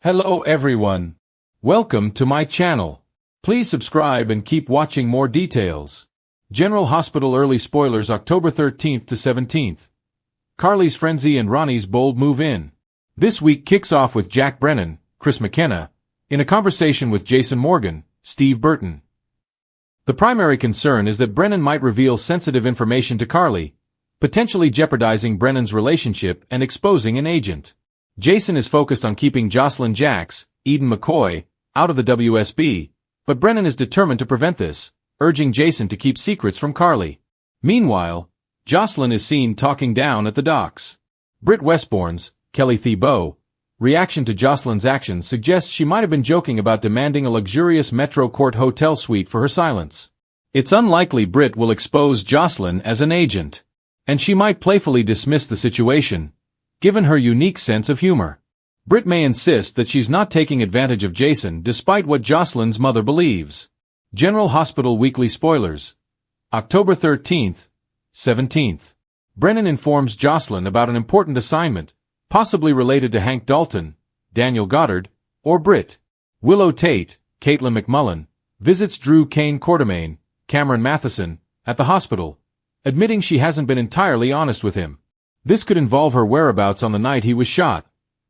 Hello everyone. Welcome to my channel. Please subscribe and keep watching more details. General Hospital early spoilers October 13th to 17th. Carly's frenzy and Ronnie's bold move in. This week kicks off with Jack Brennan, Chris McKenna, in a conversation with Jason Morgan, Steve Burton. The primary concern is that Brennan might reveal sensitive information to Carly, potentially jeopardizing Brennan's relationship and exposing an agent. Jason is focused on keeping Jocelyn Jacks, Eden McCoy, out of the WSB, but Brennan is determined to prevent this, urging Jason to keep secrets from Carly. Meanwhile, Jocelyn is seen talking down at the docks. Britt Westbourne's, Kelly Thibault, reaction to Jocelyn's actions suggests she might have been joking about demanding a luxurious Metro Court hotel suite for her silence. It's unlikely Britt will expose Jocelyn as an agent, and she might playfully dismiss the situation, given her unique sense of humor. Britt may insist that she's not taking advantage of Jason despite what Jocelyn's mother believes. General Hospital Weekly Spoilers. October 13th, 17th. Brennan informs Jocelyn about an important assignment, possibly related to Hank Dalton, Daniel Goddard, or Britt. Willow Tate, Caitlin McMullen, visits Drew Kane Quartermain, Cameron Matheson, at the hospital, admitting she hasn't been entirely honest with him. This could involve her whereabouts on the night he was shot,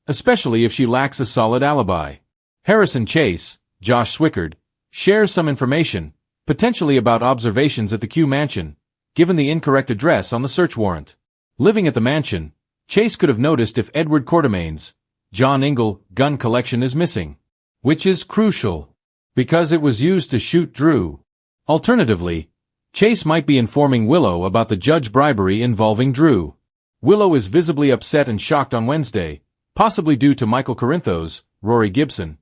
especially if she lacks a solid alibi. Harrison Chase, Josh Swickard, shares some information, potentially about observations at the Q mansion, given the incorrect address on the search warrant. Living at the mansion, Chase could have noticed if Edward Quartermain's, John Ingle, gun collection is missing, which is crucial, because it was used to shoot Drew. Alternatively, Chase might be informing Willow about the judge bribery involving Drew. Willow is visibly upset and shocked on Wednesday, possibly due to Michael Corinthos, Rory Gibson,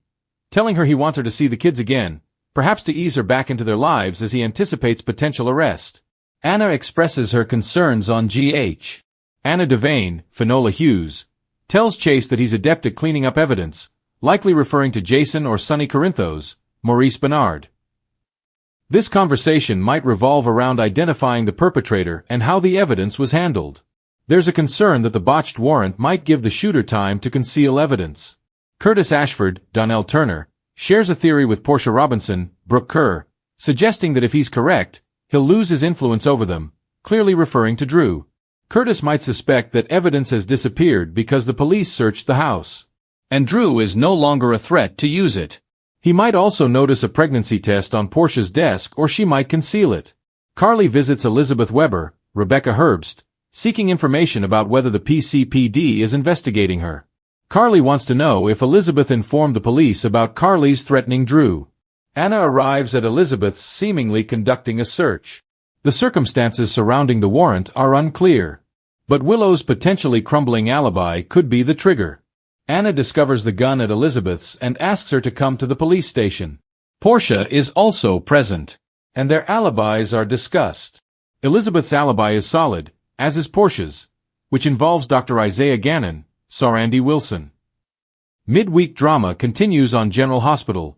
telling her he wants her to see the kids again, perhaps to ease her back into their lives as he anticipates potential arrest. Anna expresses her concerns on GH. Anna Devane, Finola Hughes, tells Chase that he's adept at cleaning up evidence, likely referring to Jason or Sonny Corinthos, Maurice Bernard. This conversation might revolve around identifying the perpetrator and how the evidence was handled. There's a concern that the botched warrant might give the shooter time to conceal evidence. Curtis Ashford, Donnell Turner, shares a theory with Portia Robinson, Brooke Kerr, suggesting that if he's correct, he'll lose his influence over them, clearly referring to Drew. Curtis might suspect that evidence has disappeared because the police searched the house, and Drew is no longer a threat to use it. He might also notice a pregnancy test on Portia's desk, or she might conceal it. Carly visits Elizabeth Weber, Rebecca Herbst, seeking information about whether the PCPD is investigating her. Carly wants to know if Elizabeth informed the police about Carly's threatening Drew. Anna arrives at Elizabeth's seemingly conducting a search. The circumstances surrounding the warrant are unclear, but Willow's potentially crumbling alibi could be the trigger. Anna discovers the gun at Elizabeth's and asks her to come to the police station. Portia is also present, and their alibis are discussed. Elizabeth's alibi is solid, as is Portia's, which involves Dr. Isaiah Gannon, Sarandi Wilson. Midweek drama continues on General Hospital.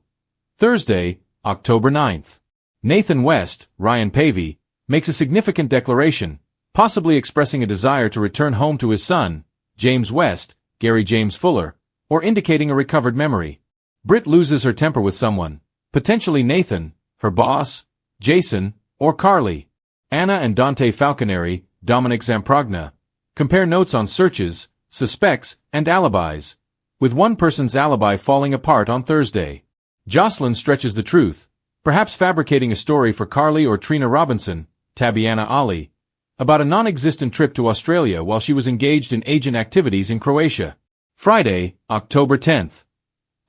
Thursday, October 9th. Nathan West, Ryan Pavey, makes a significant declaration, possibly expressing a desire to return home to his son, James West, Gary James Fuller, or indicating a recovered memory. Britt loses her temper with someone, potentially Nathan, her boss, Jason, or Carly. Anna and Dante Falconeri, Dominic Zamprogna, compare notes on searches, suspects, and alibis, with one person's alibi falling apart on Thursday. Jocelyn stretches the truth, perhaps fabricating a story for Carly or Trina Robinson, Tabiana Ali, about a non-existent trip to Australia while she was engaged in agent activities in Croatia. Friday, October 10th.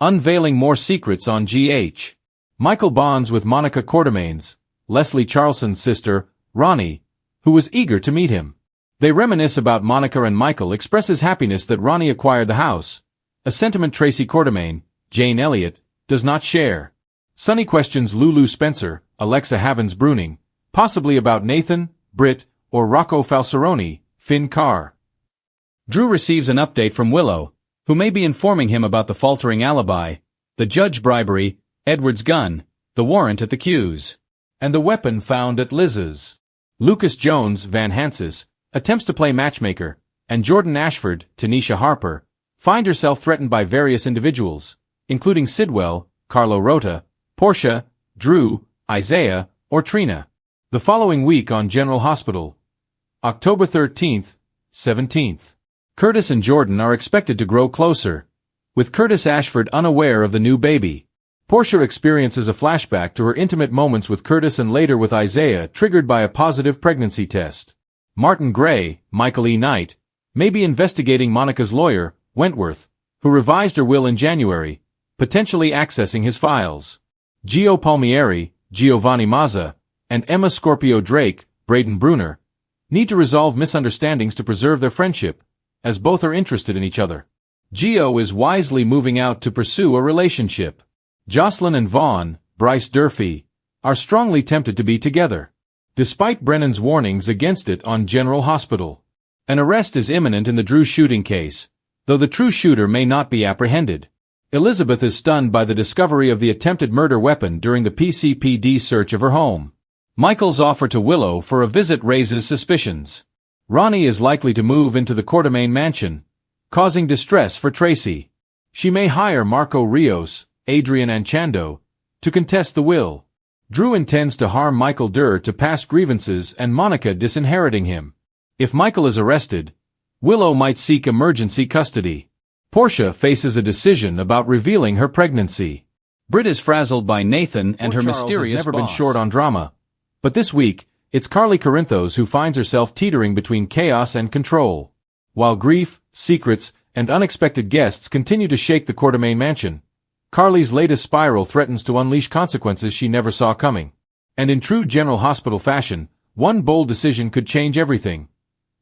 Unveiling more secrets on GH. Michael bonds with Monica Quartermain's, Leslie Charleson's sister, Ronnie, who was eager to meet him. They reminisce about Monica, and Michael expresses happiness that Ronnie acquired the house, a sentiment Tracy Quartermain, Jane Elliott, does not share. Sonny questions Lulu Spencer, Alexa Havens-Bruning, possibly about Nathan, Britt, or Rocco Falceroni, Finn Carr. Drew receives an update from Willow, who may be informing him about the faltering alibi, the judge bribery, Edward's gun, the warrant at the Q's, and the weapon found at Liz's. Lucas Jones, Van Hansis, attempts to play matchmaker, and Jordan Ashford, Tanisha Harper, find herself threatened by various individuals, including Sidwell, Carlo Rota, Portia, Drew, Isaiah, or Trina. The following week on General Hospital, October 13th, 17th. Curtis and Jordan are expected to grow closer, with Curtis Ashford unaware of the new baby. Portia experiences a flashback to her intimate moments with Curtis and later with Isaiah, triggered by a positive pregnancy test. Martin Gray, Michael E. Knight, may be investigating Monica's lawyer, Wentworth, who revised her will in January, potentially accessing his files. Gio Palmieri, Giovanni Mazza, and Emma Scorpio Drake, Braden Bruner, need to resolve misunderstandings to preserve their friendship, as both are interested in each other. Gio is wisely moving out to pursue a relationship. Jocelyn and Vaughn, Bryce Durfee, are strongly tempted to be together, despite Brennan's warnings against it on General Hospital. An arrest is imminent in the Drew shooting case, though the true shooter may not be apprehended. Elizabeth is stunned by the discovery of the attempted murder weapon during the PCPD search of her home. Michael's offer to Willow for a visit raises suspicions. Ronnie is likely to move into the Quartermaine mansion, causing distress for Tracy. She may hire Marco Rios, Adrian Anchando, to contest the will. Drew intends to harm Michael Durr to past grievances and Monica disinheriting him. If Michael is arrested, Willow might seek emergency custody. Portia faces a decision about revealing her pregnancy. Britt is frazzled by Nathan and her mysterious boss. Never been short on drama, but this week, it's Carly Corinthos who finds herself teetering between chaos and control. While grief, secrets, and unexpected guests continue to shake the Quartermaine mansion, Carly's latest spiral threatens to unleash consequences she never saw coming. And in true General Hospital fashion, one bold decision could change everything,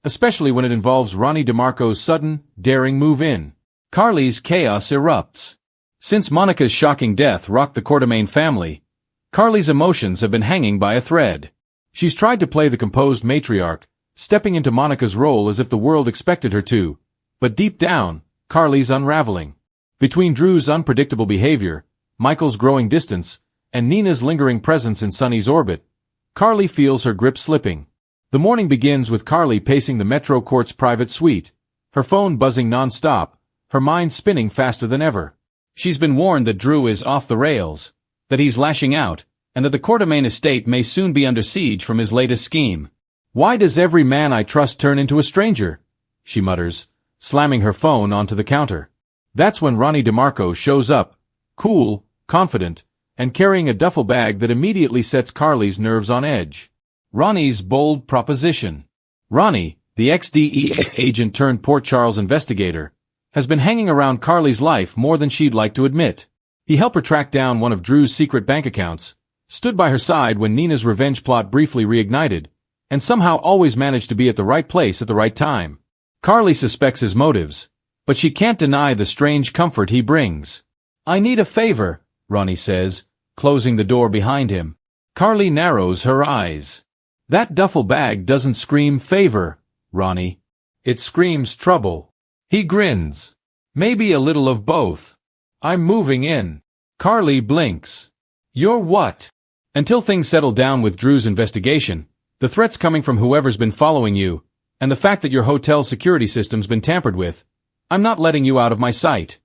especially when it involves Ronnie DeMarco's sudden, daring move-in. Carly's chaos erupts. Since Monica's shocking death rocked the Quartermaine family, Carly's emotions have been hanging by a thread. She's tried to play the composed matriarch, stepping into Monica's role as if the world expected her to, but deep down, Carly's unraveling. Between Drew's unpredictable behavior, Michael's growing distance, and Nina's lingering presence in Sonny's orbit, Carly feels her grip slipping. The morning begins with Carly pacing the Metro Court's private suite, her phone buzzing non-stop, her mind spinning faster than ever. She's been warned that Drew is off the rails, that he's lashing out, and that the Quartermaine estate may soon be under siege from his latest scheme. "Why does every man I trust turn into a stranger?" she mutters, slamming her phone onto the counter. That's when Ronnie DeMarco shows up, cool, confident, and carrying a duffel bag that immediately sets Carly's nerves on edge. Ronnie's bold proposition. Ronnie, the ex-DEA agent turned Port Charles investigator, has been hanging around Carly's life more than she'd like to admit. He helped her track down one of Drew's secret bank accounts, stood by her side when Nina's revenge plot briefly reignited, and somehow always managed to be at the right place at the right time. Carly suspects his motives, but she can't deny the strange comfort he brings. "I need a favor," Ronnie says, closing the door behind him. Carly narrows her eyes. "That duffel bag doesn't scream favor, Ronnie. It screams trouble." He grins. "Maybe a little of both. I'm moving in." Carly blinks. "You're what?" "Until things settle down with Drew's investigation, the threats coming from whoever's been following you, and the fact that your hotel security system's been tampered with, I'm not letting you out of my sight."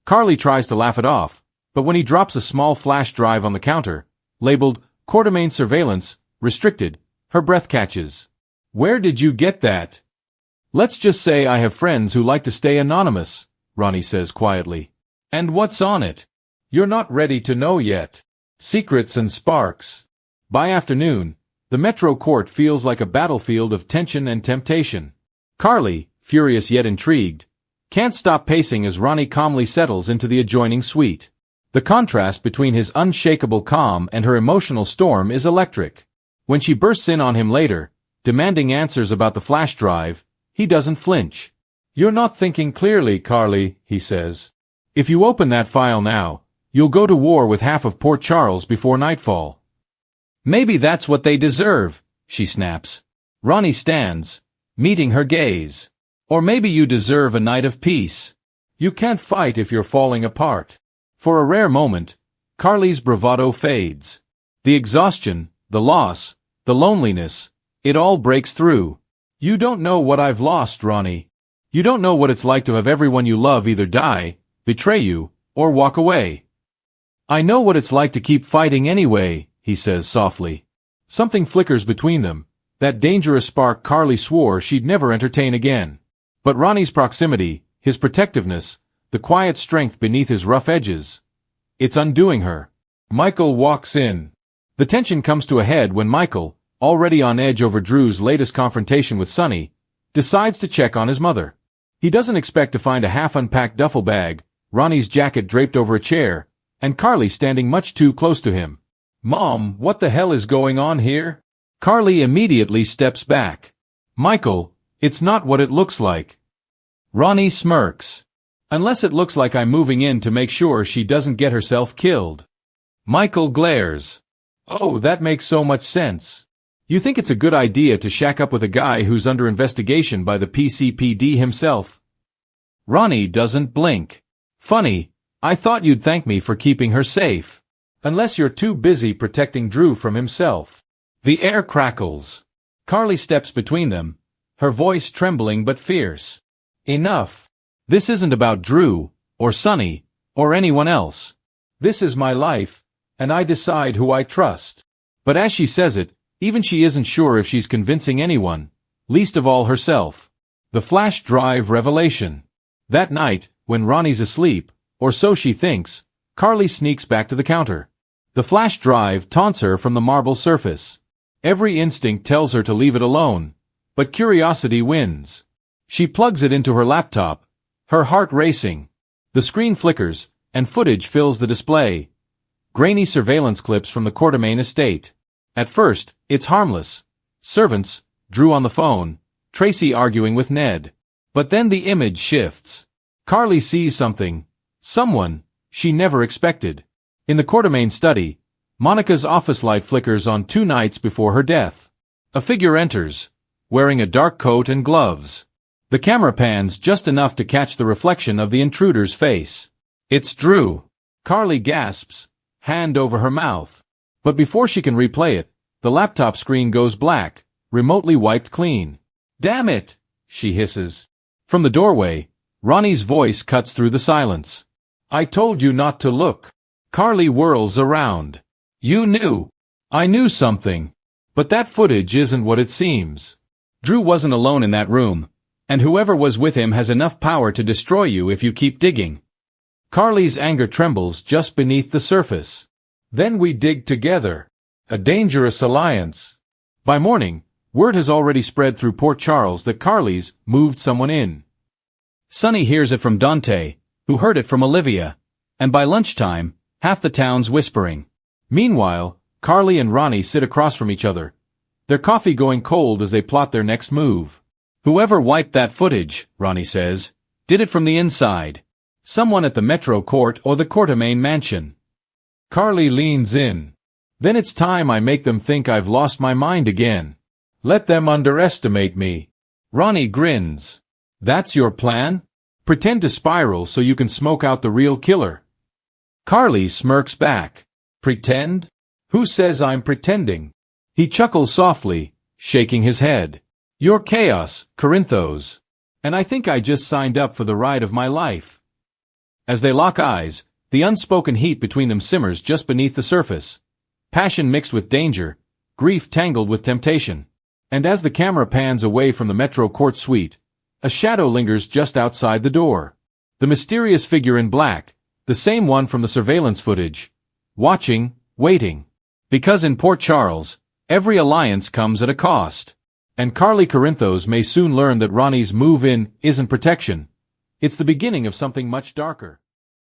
Carly tries to laugh it off, but when he drops a small flash drive on the counter, labeled Quartermaine Surveillance, Restricted, her breath catches. "Where did you get that?" "Let's just say I have friends who like to stay anonymous," Ronnie says quietly. "And what's on it?" "You're not ready to know yet. Secrets and sparks." By afternoon, the Metro Court feels like a battlefield of tension and temptation. Carly, furious yet intrigued, can't stop pacing as Ronnie calmly settles into the adjoining suite. The contrast between his unshakable calm and her emotional storm is electric. When she bursts in on him later, demanding answers about the flash drive, he doesn't flinch. "You're not thinking clearly, Carly," he says. "If you open that file now, you'll go to war with half of Port Charles before nightfall." "Maybe that's what they deserve," she snaps. Ronnie stands, meeting her gaze. "Or maybe you deserve a night of peace. You can't fight if you're falling apart." For a rare moment, Carly's bravado fades. The exhaustion, the loss, the loneliness, it all breaks through. "You don't know what I've lost, Ronnie. You don't know what it's like to have everyone you love either die, betray you, or walk away. I know what it's like to keep fighting anyway, he says softly. Something flickers between them, that dangerous spark Carly swore she'd never entertain again. But Ronnie's proximity, his protectiveness, the quiet strength beneath his rough edges, it's undoing her. Michael walks in. The tension comes to a head when Michael, already on edge over Drew's latest confrontation with Sonny, decides to check on his mother. He doesn't expect to find a half-unpacked duffel bag, Ronnie's jacket draped over a chair, and Carly standing much too close to him. Mom, what the hell is going on here? Carly immediately steps back. Michael, it's not what it looks like. Ronnie smirks. Unless it looks like I'm moving in to make sure she doesn't get herself killed. Michael glares. Oh, that makes so much sense. You think it's a good idea to shack up with a guy who's under investigation by the PCPD himself? Ronnie doesn't blink. Funny, I thought you'd thank me for keeping her safe. Unless you're too busy protecting Drew from himself. The air crackles. Carly steps between them, her voice trembling but fierce. Enough. This isn't about Drew, or Sonny, or anyone else. This is my life, and I decide who I trust. But as she says it, even she isn't sure if she's convincing anyone, least of all herself. The flash drive revelation. That night, when Ronnie's asleep, or so she thinks, Carly sneaks back to the counter. The flash drive taunts her from the marble surface. Every instinct tells her to leave it alone, but curiosity wins. She plugs it into her laptop, her heart racing. The screen flickers, and footage fills the display. Grainy surveillance clips from the Quartermain estate. At first, it's harmless. Servants, Drew on the phone, Tracy arguing with Ned. But then the image shifts. Carly sees something. Someone she never expected. In the Quartermain study, Monica's office light flickers on 2 nights before her death. A figure enters, wearing a dark coat and gloves. The camera pans just enough to catch the reflection of the intruder's face. It's Drew. Carly gasps, hand over her mouth. But before she can replay it, the laptop screen goes black, remotely wiped clean. Damn it, she hisses. From the doorway, Ronnie's voice cuts through the silence. I told you not to look. Carly whirls around. You knew. I knew something. But that footage isn't what it seems. Drew wasn't alone in that room, and whoever was with him has enough power to destroy you if you keep digging. Carly's anger trembles just beneath the surface. Then we dig together. A dangerous alliance. By morning, word has already spread through Port Charles that Carly's moved someone in. Sonny hears it from Dante, who heard it from Olivia, and by lunchtime, half the town's whispering. Meanwhile, Carly and Ronnie sit across from each other, their coffee going cold as they plot their next move. Whoever wiped that footage, Ronnie says, did it from the inside. Someone at the Metro Court or the Quartermain mansion. Carly leans in. Then it's time I make them think I've lost my mind again. Let them underestimate me. Ronnie grins. That's your plan? Pretend to spiral so you can smoke out the real killer. Carly smirks back. Pretend? Who says I'm pretending? He chuckles softly, shaking his head. You're chaos, Corinthos. And I think I just signed up for the ride of my life. As they lock eyes, the unspoken heat between them simmers just beneath the surface. Passion mixed with danger, grief tangled with temptation. And as the camera pans away from the Metro Court suite, a shadow lingers just outside the door. The mysterious figure in black, the same one from the surveillance footage. Watching, waiting. Because in Port Charles, every alliance comes at a cost. And Carly Corinthos may soon learn that Ronnie's move-in isn't protection. It's the beginning of something much darker.